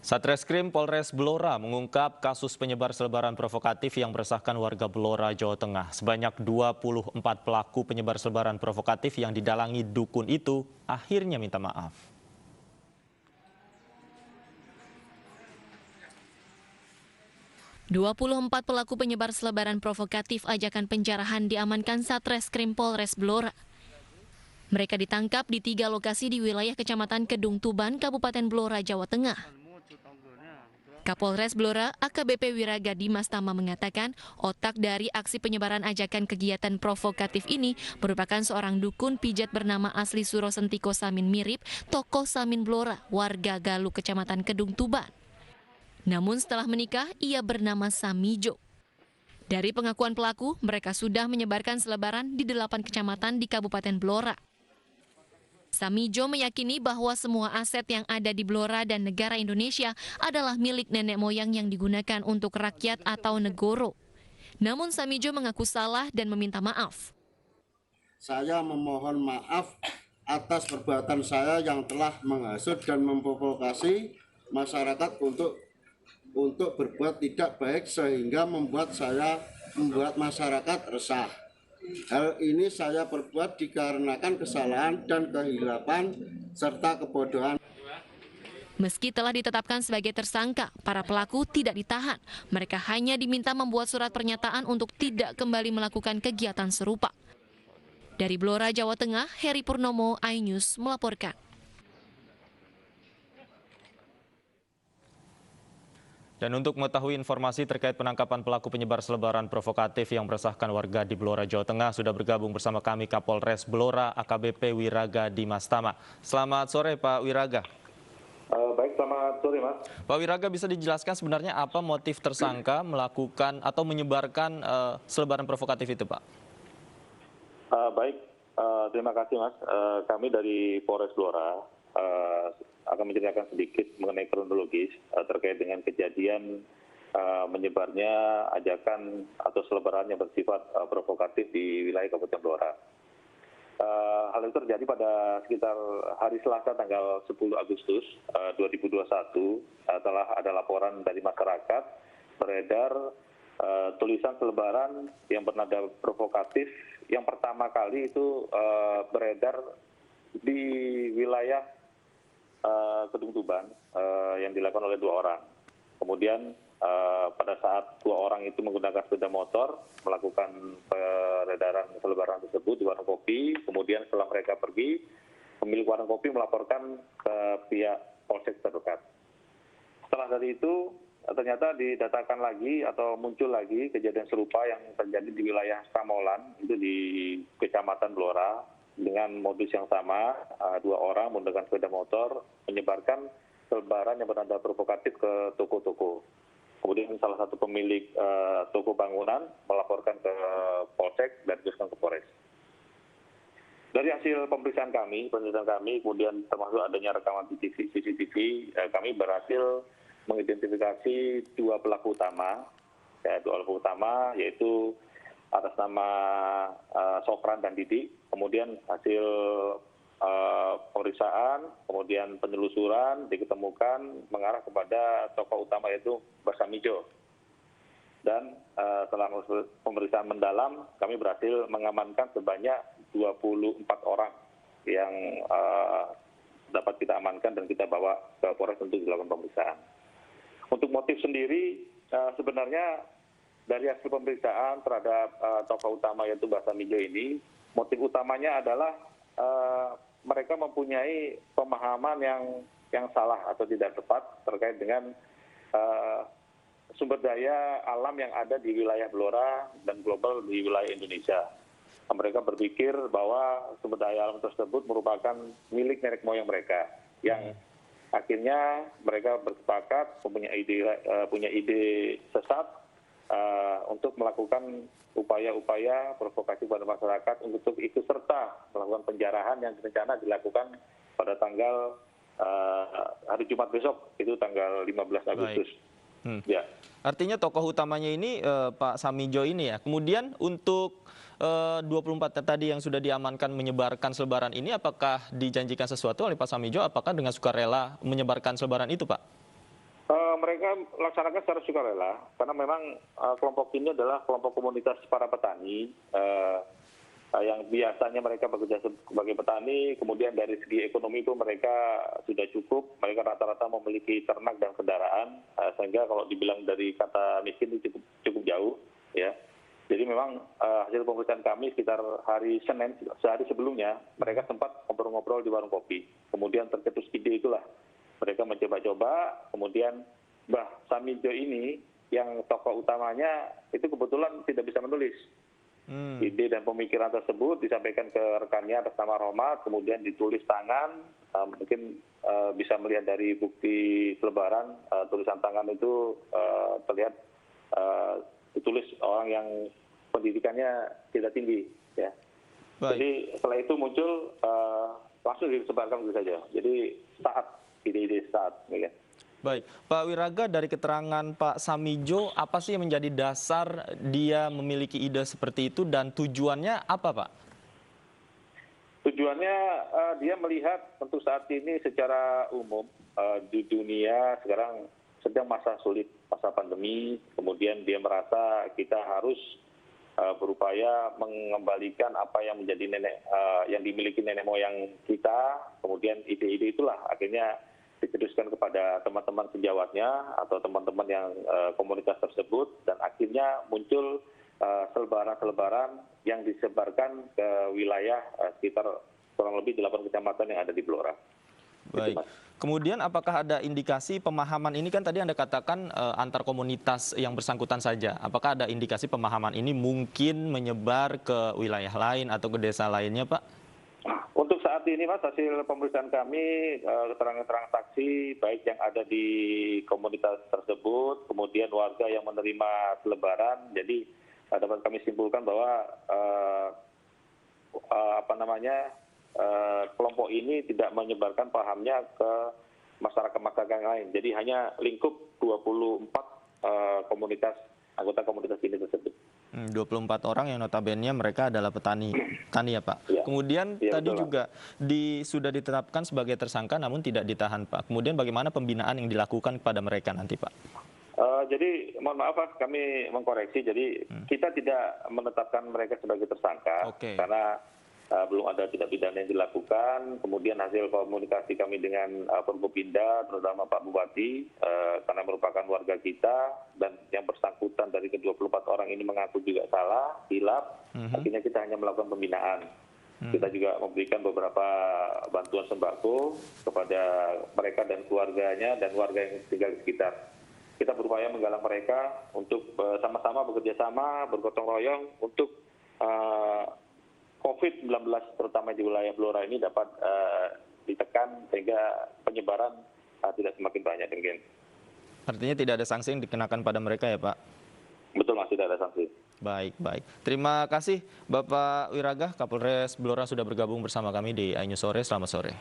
Satreskrim Polres Blora mengungkap kasus penyebar selebaran provokatif yang meresahkan warga Blora, Jawa Tengah. Sebanyak 24 pelaku penyebar selebaran provokatif yang didalangi dukun itu akhirnya minta maaf. "24 pelaku penyebar selebaran provokatif ajakan penjarahan diamankan Satreskrim Polres Blora. Mereka ditangkap di 3 lokasi di wilayah Kecamatan Kedung Tuban, Kabupaten Blora, Jawa Tengah. Kapolres Blora, AKBP Wiraga Dimas Tama mengatakan, otak dari aksi penyebaran ajakan kegiatan provokatif ini merupakan seorang dukun pijat bernama Asli Suro Sentiko Samin Mirip, tokoh Samin Blora, warga Galuh, Kecamatan Kedung Tuban. Namun setelah menikah, ia bernama Samijo. Dari pengakuan pelaku, mereka sudah menyebarkan selebaran di 8 kecamatan di Kabupaten Blora. Samijo meyakini bahwa semua aset yang ada di Blora dan negara Indonesia adalah milik nenek moyang yang digunakan untuk rakyat atau negoro. Namun Samijo mengaku salah dan meminta maaf. Saya memohon maaf atas perbuatan saya yang telah menghasut dan memprovokasi masyarakat untuk berbuat tidak baik sehingga membuat masyarakat resah. Hal ini saya perbuat dikarenakan kesalahan dan kehilapan serta kebodohan. Meski telah ditetapkan sebagai tersangka, para pelaku tidak ditahan. Mereka hanya diminta membuat surat pernyataan untuk tidak kembali melakukan kegiatan serupa. Dari Blora, Jawa Tengah, Heri Purnomo, iNews melaporkan. Dan untuk mengetahui informasi terkait penangkapan pelaku penyebar selebaran provokatif yang meresahkan warga di Blora, Jawa Tengah, sudah bergabung bersama kami Kapolres Blora, AKBP Wiraga Dimas Tama. Selamat sore Pak Wiraga. Baik, selamat sore Mas. Pak Wiraga, bisa dijelaskan sebenarnya apa motif tersangka melakukan atau menyebarkan selebaran provokatif itu Pak? Baik, terima kasih Mas. Kami dari Polres Blora akan menceritakan sedikit mengenai kronologis terkait dengan kejadian menyebarnya ajakan atau selebaran yang bersifat provokatif di wilayah Kabupaten Blora. Hal itu terjadi pada sekitar hari Selasa tanggal 10 Agustus 2021 setelah ada laporan dari masyarakat beredar tulisan selebaran yang bernada provokatif yang pertama kali itu beredar di wilayah Kedung Tuban yang dilakukan oleh 2 orang. Kemudian pada saat 2 orang itu menggunakan sepeda motor melakukan peredaran selebaran tersebut di warung kopi. Kemudian setelah mereka pergi, pemilik warung kopi melaporkan ke pihak polsek terdekat. Setelah dari itu ternyata didatakan lagi atau muncul lagi kejadian serupa yang terjadi di wilayah Samolan, itu di Kecamatan Blora, dengan modus yang sama. 2 orang menggunakan sepeda motor menyebarkan selebaran yang bernada provokatif ke toko-toko. Kemudian salah satu pemilik toko bangunan melaporkan ke polsek dan diteruskan ke Polres. Dari hasil pemeriksaan kami, kemudian termasuk adanya rekaman CCTV, kami berhasil mengidentifikasi 2 pelaku utama. 2 pelaku utama yaitu atas nama Sopran dan Didi. Kemudian hasil pemeriksaan, kemudian penelusuran diketemukan mengarah kepada tokoh utama yaitu Samijo. Dan setelah pemeriksaan mendalam, kami berhasil mengamankan sebanyak 24 orang yang dapat kita amankan dan kita bawa ke Polres untuk dilakukan pemeriksaan. Untuk motif sendiri sebenarnya dari hasil pemeriksaan terhadap tokoh utama yaitu Samijo ini, motif utamanya adalah mereka mempunyai pemahaman yang salah atau tidak tepat terkait dengan sumber daya alam yang ada di wilayah Blora dan global di wilayah Indonesia. Mereka berpikir bahwa sumber daya alam tersebut merupakan milik nenek moyang mereka, yang akhirnya mereka bersepakat punya ide sesat untuk melakukan upaya-upaya provokasi pada masyarakat untuk ikut serta melakukan penjarahan yang rencana dilakukan pada tanggal hari Jumat besok, itu tanggal 15 Agustus. Ya. Artinya tokoh utamanya ini Pak Samijo ini ya. Kemudian untuk 24 tadi yang sudah diamankan menyebarkan selebaran ini, apakah dijanjikan sesuatu oleh Pak Samijo? Apakah dengan sukarela menyebarkan selebaran itu, Pak? Mereka laksanakan secara sukarela karena memang kelompok ini adalah kelompok komunitas para petani yang biasanya mereka bekerja sebagai petani, kemudian dari segi ekonomi itu mereka sudah cukup, mereka rata-rata memiliki ternak dan kendaraan, sehingga kalau dibilang dari kata miskin itu cukup jauh, ya. Jadi memang hasil pemeriksaan kami sekitar hari Senin, sehari sebelumnya, mereka sempat ngobrol-ngobrol di warung kopi. Kemudian tercetus ide itulah, mereka mencoba-coba, kemudian Mbah Samijo ini, yang tokoh utamanya itu kebetulan tidak bisa menulis. Ide dan pemikiran tersebut disampaikan ke rekannya atas nama Rohmat, kemudian ditulis tangan, mungkin bisa melihat dari bukti selebaran, tulisan tangan itu terlihat ditulis orang yang pendidikannya tidak tinggi. Ya. Jadi setelah itu muncul, langsung disebarkan begitu saja. Jadi ide-ide saat. Ya. Baik, Pak Wiraga, dari keterangan Pak Samijo, apa sih yang menjadi dasar dia memiliki ide seperti itu dan tujuannya apa, Pak? Tujuannya dia melihat tentu saat ini secara umum di dunia sekarang sedang masa sulit, masa pandemi, kemudian dia merasa kita harus berupaya mengembalikan apa yang menjadi yang dimiliki nenek moyang kita, kemudian ide-ide itulah akhirnya diteruskan kepada teman-teman sejawatnya atau teman-teman yang komunitas tersebut, dan akhirnya muncul selebaran-selebaran yang disebarkan ke wilayah sekitar kurang lebih 8 kecamatan yang ada di Blora. Baik. Kemudian apakah ada indikasi pemahaman ini, kan tadi Anda katakan antar komunitas yang bersangkutan saja. Apakah ada indikasi pemahaman ini mungkin menyebar ke wilayah lain atau ke desa lainnya, Pak? Untuk saat ini, Mas, hasil pemeriksaan kami, keterangan-keterangan saksi, baik yang ada di komunitas tersebut, kemudian warga yang menerima selebaran, jadi dapat kami simpulkan bahwa kelompok ini tidak menyebarkan pahamnya ke masyarakat-masyarakat yang lain. Jadi hanya lingkup 24 anggota komunitas ini tersebut. 24 orang yang notabene mereka adalah petani ya, Pak. Ya. Kemudian ya, tadi betul, juga sudah ditetapkan sebagai tersangka namun tidak ditahan, Pak. Kemudian bagaimana pembinaan yang dilakukan kepada mereka nanti, Pak? Jadi mohon maaf, Pak, kami mengkoreksi. Jadi kita tidak menetapkan mereka sebagai tersangka karena belum ada tindak pidana yang dilakukan. Kemudian hasil komunikasi kami dengan Forkopimda, terutama Pak Bupati, karena merupakan warga kita, dan yang bersangkutan dari ke-24 orang ini mengaku juga salah, hilaf, akhirnya kita hanya melakukan pembinaan. Kita juga memberikan beberapa bantuan sembako kepada mereka dan keluarganya dan warga yang tinggal di sekitar. Kita berupaya menggalang mereka untuk sama-sama bekerja sama, bergotong royong untuk COVID-19 terutama di wilayah Blora ini dapat ditekan sehingga penyebaran tidak semakin banyak. Mungkin. Artinya tidak ada sanksi yang dikenakan pada mereka ya, Pak? Betul, Mas, tidak ada sanksi. Baik. Terima kasih Bapak Wiraga, Kapolres Blora sudah bergabung bersama kami di iNews Sore. Selamat sore.